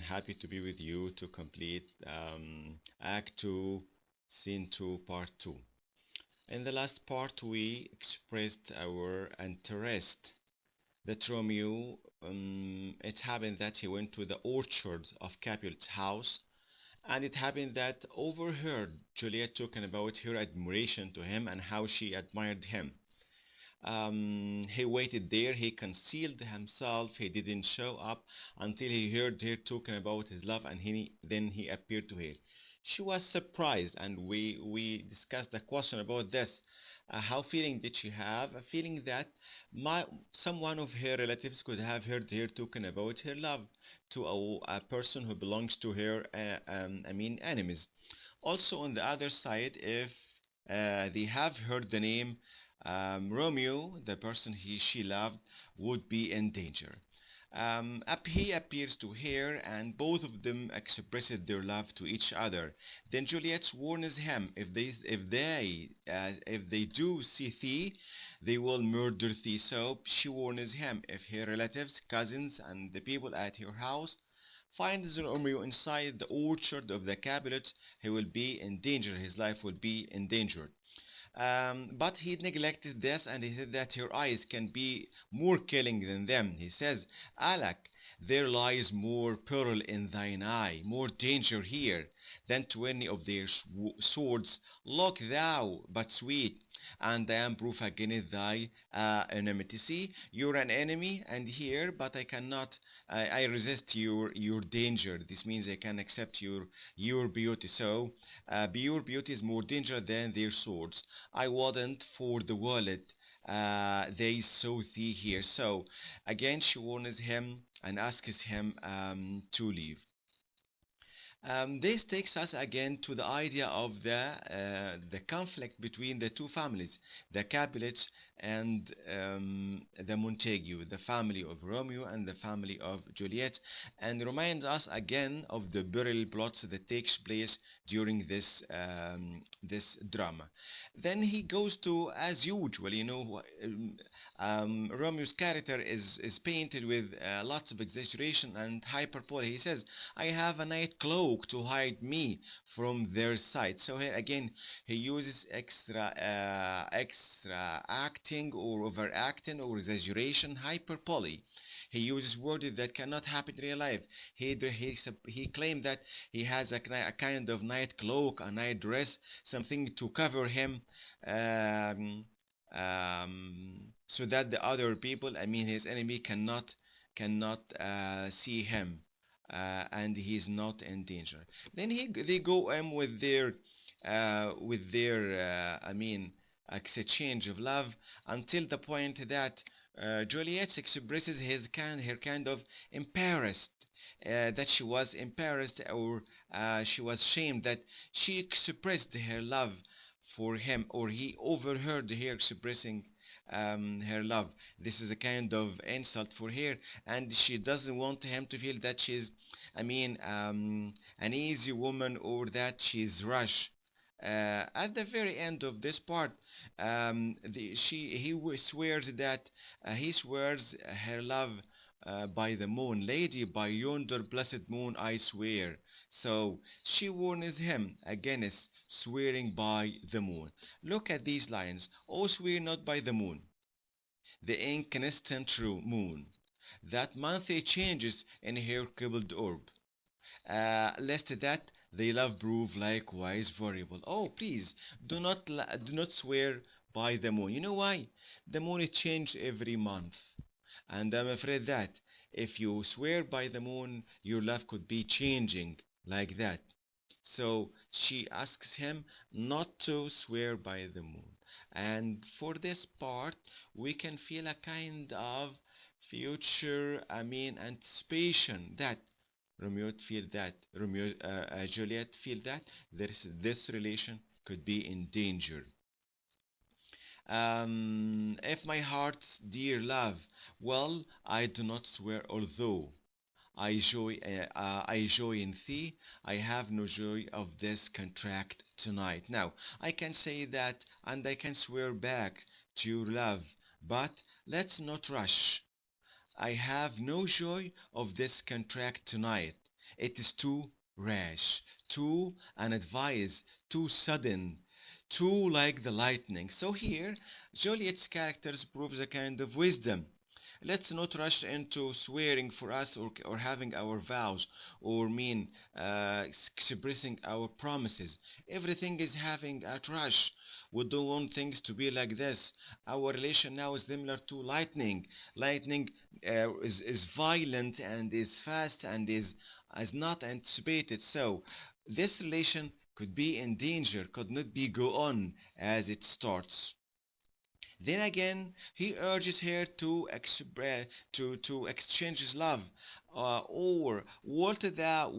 Happy to be with you to complete Act 2, Scene 2, Part 2. In the last part, we expressed our interest that Romeo, it happened that he went to the orchard of Capulet's house, and it happened that overheard Juliet talking about her admiration to him and how she admired him. He waited there, he concealed himself, he didn't show up until he heard her talking about his love and then he appeared to her. She was surprised and we discussed a question about this. How feeling did she have? A feeling that my someone of her relatives could have heard her talking about her love to a person who belongs to her, enemies. Also, on the other side, if they have heard the name Romeo, the person she loved, would be in danger. He appears to her, and both of them expressed their love to each other. Then Juliet warns him if they do see thee, they will murder thee. So she warns him if her relatives, cousins, and the people at her house finds Romeo inside the orchard of the Capulet, he will be in danger. His life will be endangered. But he neglected this and he said that her eyes can be more killing than them. He says, Alak, there lies more peril in thine eye, more danger here than 20 of their swords. Look thou, but sweet, and I am proof against thy enmity. See, you're an enemy, and here, but I cannot, I resist your danger. This means I can accept your beauty. So, pure beauty is more danger than their swords. I wouldn't for the wallet. They saw thee here. So again, she warns him and asks him to leave. This takes us again to the idea of the conflict between the two families, the Capulets and the Montague, the family of Romeo and the family of Juliet, and reminds us again of the burial plots that takes place during this drama. Then he goes to, as usual, Romeo's character is painted with lots of exaggeration and hyperbole. He says, I have a night cloak to hide me from their sight. So here again, he uses extra acting or overacting or exaggeration, hyperbole. He uses words that cannot happen in real life. He claimed that he has a kind of night cloak, a night dress, something to cover him, um, so that the other people, I mean his enemy, cannot see him, and he's not in danger. Then they go with their exchange of love until the point that Juliet expresses her kind of embarrassed. That she was embarrassed or she was shamed that she expressed her love for him or he overheard her expressing her love. This is a kind of insult for her, and she doesn't want him to feel that she's, an easy woman or that she's rush. At the very end of this part, swears that he swears her love by the moon, lady, by yonder blessed moon, I swear. So she warns him against swearing by the moon. Look at these lines. Oh, swear not by the moon, the inconstant true moon, that monthly changes in her crippled orb, lest that they love prove likewise variable. Oh, please do not swear by the moon. You know why? The moon is changed every month, and I'm afraid that if you swear by the moon, your love could be changing like that. So she asks him not to swear by the moon. And for this part, we can feel a kind of future, anticipation that Juliet feel that this relation could be in danger. If my heart's dear love, well, I do not swear, although I joy in thee. I have no joy of this contract tonight. Now, I can say that and I can swear back to your love, but let's not rush. I have no joy of this contract tonight. It is too rash, too unadvised, too sudden, too like the lightning. So here, Juliet's characters proves a kind of wisdom. Let's not rush into swearing for us or having our vows or expressing our promises. Everything is having a rush. We don't want things to be like this. Our relation now is similar to lightning. Lightning is violent and is fast and is not anticipated. So this relation could be in danger, could not be go on as it starts. Then again, he urges her to exchange his love. Or wilt thou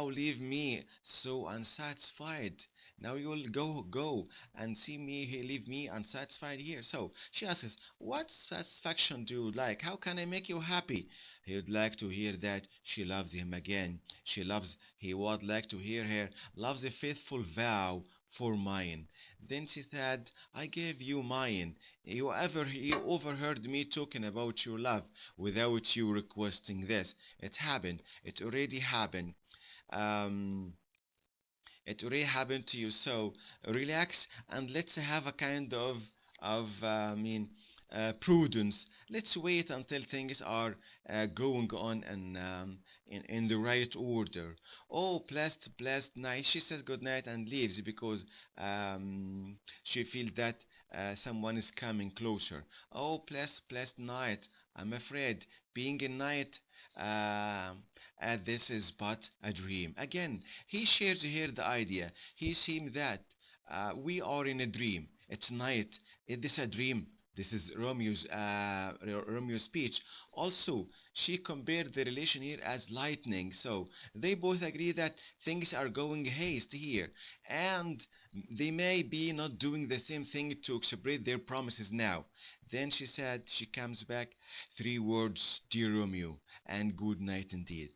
leave me so unsatisfied? Now you'll go and see me he leave me unsatisfied here. So she asks, what satisfaction do you like? How can I make you happy? He would like to hear that she loves him again. He would like to hear her loves a faithful vow for mine. Then she said, I gave you mine. You overheard me talking about your love without you requesting this. It happened. Um, it already happened to you. So relax and let's have a kind of prudence. Let's wait until things are going on and in the right order. Oh, blessed night. She says good night and leaves because she feels that someone is coming closer. Oh, blessed night. I'm afraid being in night. Um, this is but a dream. Again, he shares here the idea. He seems that we are in a dream. It's night. Is this a dream? This is Romeo's speech. Also, she compared the relation here as lightning. So they both agree that things are going haste here, and they may be not doing the same thing to express their promises now. Then she said she comes back. Three words, dear Romeo, and good night indeed.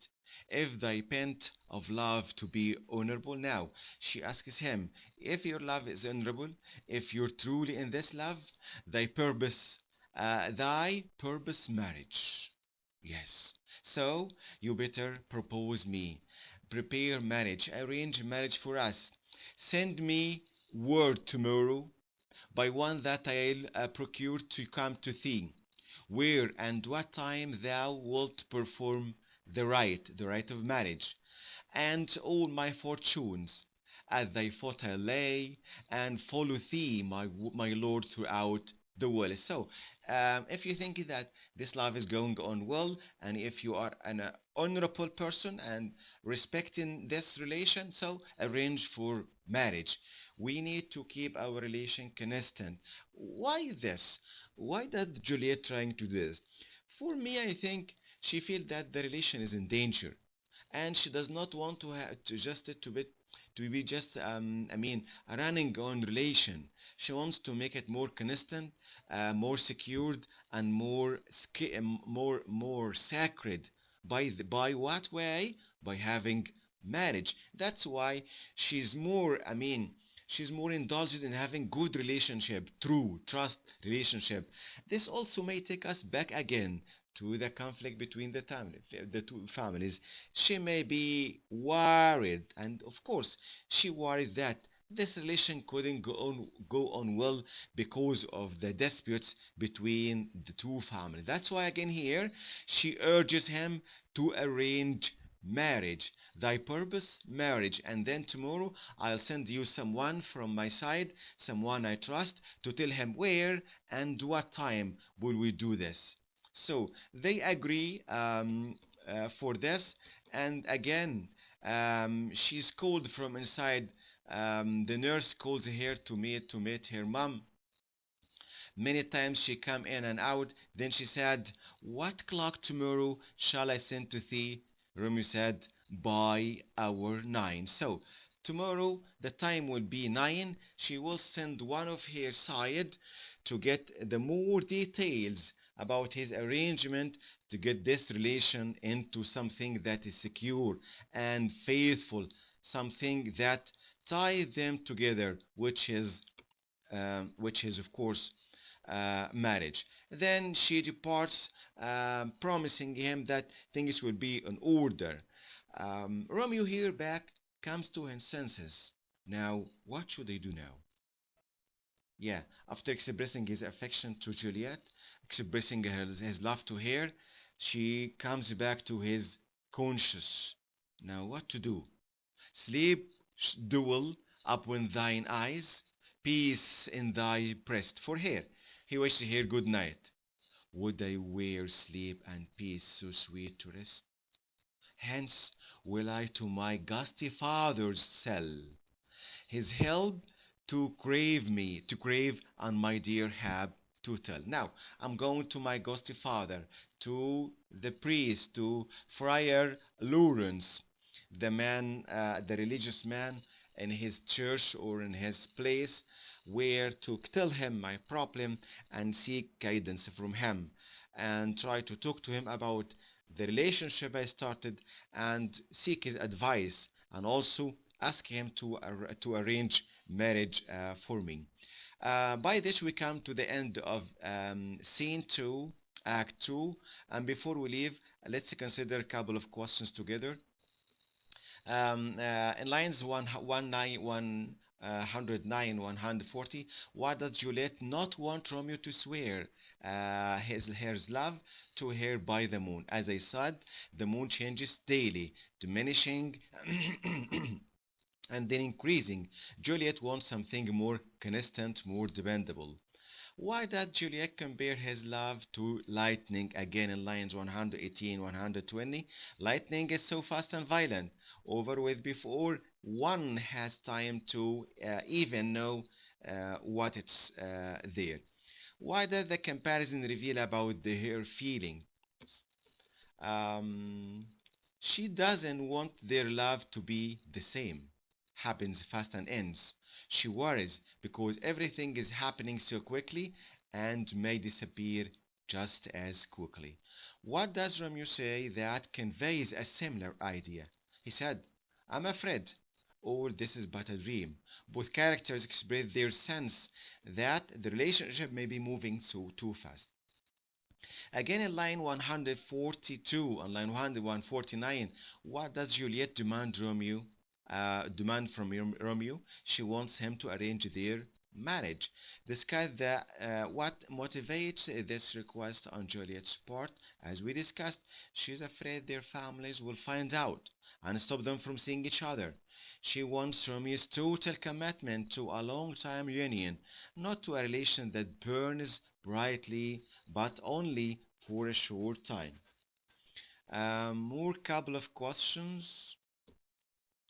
If thy pent of love to be honorable now, she asks him, if your love is honorable, if you're truly in this love, thy purpose marriage. Yes. So you better propose me. Prepare marriage, arrange marriage for us. Send me word tomorrow by one that I'll procure to come to thee, where and what time thou wilt perform the rite of marriage, and all my fortunes. At thy foot I lay, and follow thee, my lord, throughout the world. So, if you think that this love is going on well, and if you are an honorable person and respecting this relation, so arrange for marriage. We need to keep our relation constant. Why this? Why did Juliet trying to do this? For me, I think she feels that the relation is in danger and she does not want to have to just it to be just a running on relation. She wants to make it more constant, more secured, and more sacred. By what way? By having marriage. That's why she's more. She's more indulged in having good relationship, true trust relationship. This also may take us back again to the conflict between the two families. She may be worried, and of course, she worries that this relation couldn't go on well because of the disputes between the two families. That's why again here she urges him to arrange marriage. Thy purpose, marriage, and then tomorrow I'll send you someone from my side, someone I trust, to tell him where and what time will we do this. So they agree for this, and again, she's called from inside. The nurse calls her to meet her mom. Many times she come in and out. Then she said, "What clock tomorrow shall I send to thee?" Romeo said, "By hour 9." So tomorrow the time will be 9. She will send one of her side to get the more details about his arrangement to get this relation into something that is secure and faithful, something that ties them together, which is of course marriage. Then she departs, promising him that things will be in order. Romeo here back comes to his senses. Now, what should he do now? Yeah, after expressing his affection to Juliet, expressing his love to her, she comes back to his conscious. Now, what to do? Sleep, dwell upon thine eyes, peace in thy breast. For her, he wished her good night. Would I wear sleep and peace so sweet to rest? Hence will I to my gusty father's cell, his help to crave on my dear Hab to tell. Now, I'm going to my ghostly father, to the priest, to Friar Lawrence, the man, the religious man in his church or in his place, where to tell him my problem and seek guidance from him and try to talk to him about the relationship I started and seek his advice and also ask him to arrange marriage for me. By this, we come to the end of scene 2, act 2. And before we leave, let's consider a couple of questions together. In lines 109, 140, why does Juliet not want Romeo to swear her love to her by the moon? As I said, the moon changes daily, diminishing and then increasing. Juliet wants something more constant, more dependable. Why does Juliet compare his love to lightning again in lines 118, 120? Lightning is so fast and violent, over with before one has time to even know what it's there. Why does the comparison reveal about her feeling? Um, she doesn't want their love to be the same. Happens fast and ends. She worries because everything is happening so quickly and may disappear just as quickly. What does Romeo say that conveys a similar idea? He said, I'm afraid, or this is but a dream. Both characters express their sense that the relationship may be moving so too fast. Again in line 142 and line 149, what does Juliet demand from Romeo? She wants him to arrange their marriage. Discuss what motivates this request on Juliet's part. As we discussed, she's afraid their families will find out and stop them from seeing each other. She wants Romeo's total commitment to a long-time union, not to a relation that burns brightly but only for a short time. More couple of questions.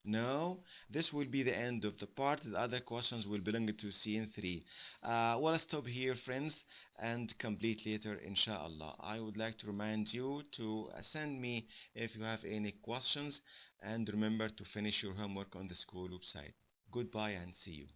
No, this will be the end of the part. The other questions will belong to scene 3. Well, I'll stop here, friends, and complete later, inshallah. I would like to remind you to send me if you have any questions, and remember to finish your homework on the school website. Goodbye and see you.